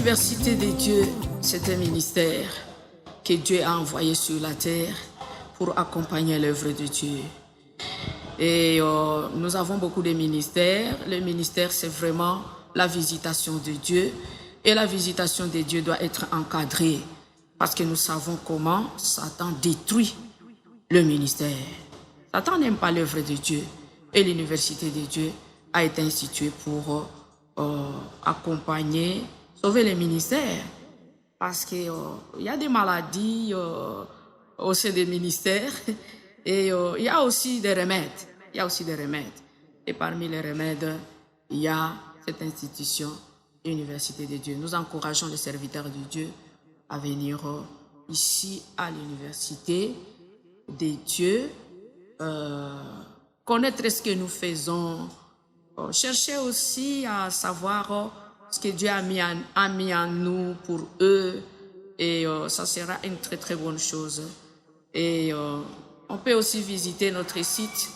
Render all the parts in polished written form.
L'université de Dieu, c'est un ministère que Dieu a envoyé sur la terre pour accompagner l'œuvre de Dieu. Et nous avons beaucoup de ministères. Le ministère, c'est vraiment la visitation de Dieu. Et la visitation de Dieu doit être encadrée parce que nous savons comment Satan détruit le ministère. Satan n'aime pas l'œuvre de Dieu. Et l'université de Dieu a été instituée pour accompagner, sauver les ministères. Parce qu'il y a des maladies au sein des ministères et il y a aussi des remèdes. Il y a aussi des remèdes. Et parmi les remèdes, il y a cette institution, l'université de Dieu. Nous encourageons les serviteurs de Dieu à venir ici à l'université de Dieu, connaître ce que nous faisons, chercher aussi à savoir ce que Dieu a mis en nous pour eux, et ça sera une très très bonne chose. Et on peut aussi visiter notre site.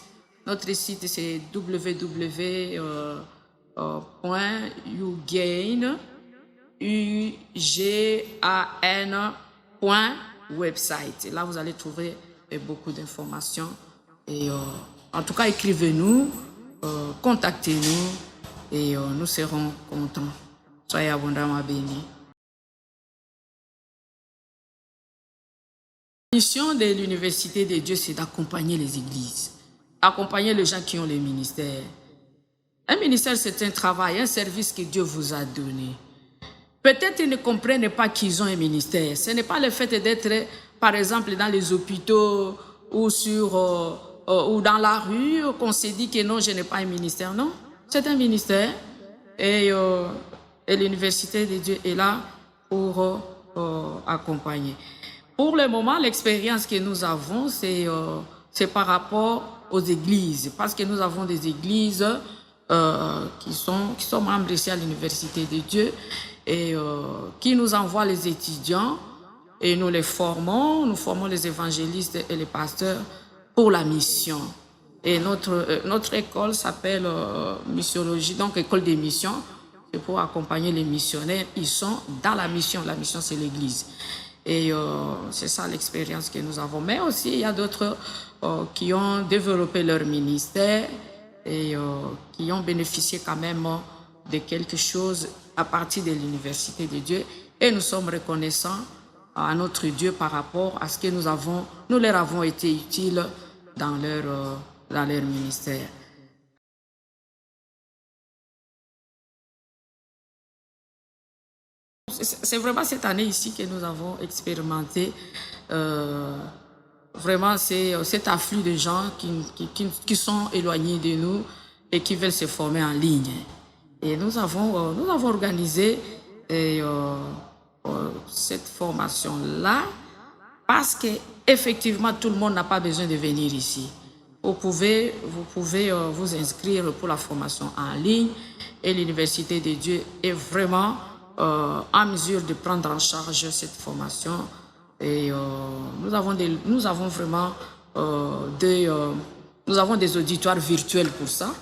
Notre site, c'est www.ugain.website. Là, vous allez trouver beaucoup d'informations. Et en tout cas, écrivez-nous, contactez-nous et nous serons contents. Soyez abondamment bénis. La mission de l'université de Dieu, c'est d'accompagner les églises, accompagner les gens qui ont les ministères. Un ministère, c'est un travail, un service que Dieu vous a donné. Peut-être ils ne comprennent pas qu'ils ont un ministère. Ce n'est pas le fait d'être, par exemple, dans les hôpitaux ou ou dans la rue qu'on s'est dit que non, je n'ai pas un ministère. Non, c'est un ministère. Et l'université de Dieu est là pour accompagner. Pour le moment, l'expérience que nous avons, c'est par rapport aux églises. Parce que nous avons des églises qui sont membres ici à l'université de Dieu et qui nous envoient les étudiants et nous les formons. Nous formons les évangélistes et les pasteurs pour la mission. Et notre école s'appelle missiologie, donc école des missions. C'est pour accompagner les missionnaires. Ils sont dans la mission. La mission, c'est l'église. Et c'est ça l'expérience que nous avons. Mais aussi, il y a d'autres qui ont développé leur ministère et qui ont bénéficié quand même de quelque chose à partir de l'université de Dieu. Et nous sommes reconnaissants à notre Dieu par rapport à ce que nous leur avons été utiles dans leur ministère. C'est vraiment cette année ici que nous avons expérimenté vraiment cet afflux de gens qui sont éloignés de nous et qui veulent se former en ligne. Et nous avons organisé cette formation-là parce qu'effectivement, tout le monde n'a pas besoin de venir ici. Vous pouvez vous inscrire pour la formation en ligne et l'Université de Dieu est vraiment en mesure de prendre en charge cette formation. Et nous avons vraiment des auditoires virtuels pour ça.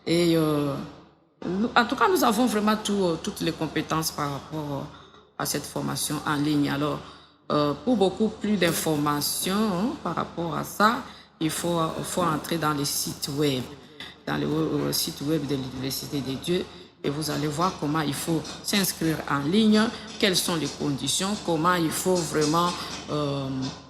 Et en tout cas, nous avons vraiment toutes les compétences par rapport à cette formation en ligne. Alors, pour beaucoup plus d'informations par rapport à ça, il faut entrer dans les sites web, dans le site web de l'Université de Dieu. Et vous allez voir comment il faut s'inscrire en ligne, quelles sont les conditions, comment il faut vraiment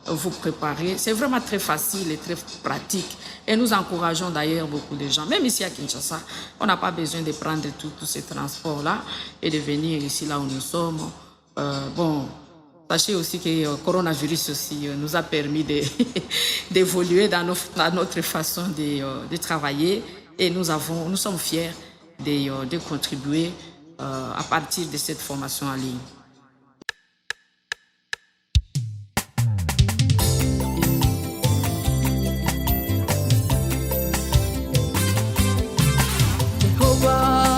vous préparer. C'est vraiment très facile et très pratique. Et nous encourageons d'ailleurs beaucoup de gens, même ici à Kinshasa, on n'a pas besoin de prendre tous ces transports-là et de venir ici là où nous sommes. Sachez aussi que le coronavirus aussi nous a permis d'évoluer dans notre façon de travailler et nous sommes fiers de contribuer à partir de cette formation en ligne.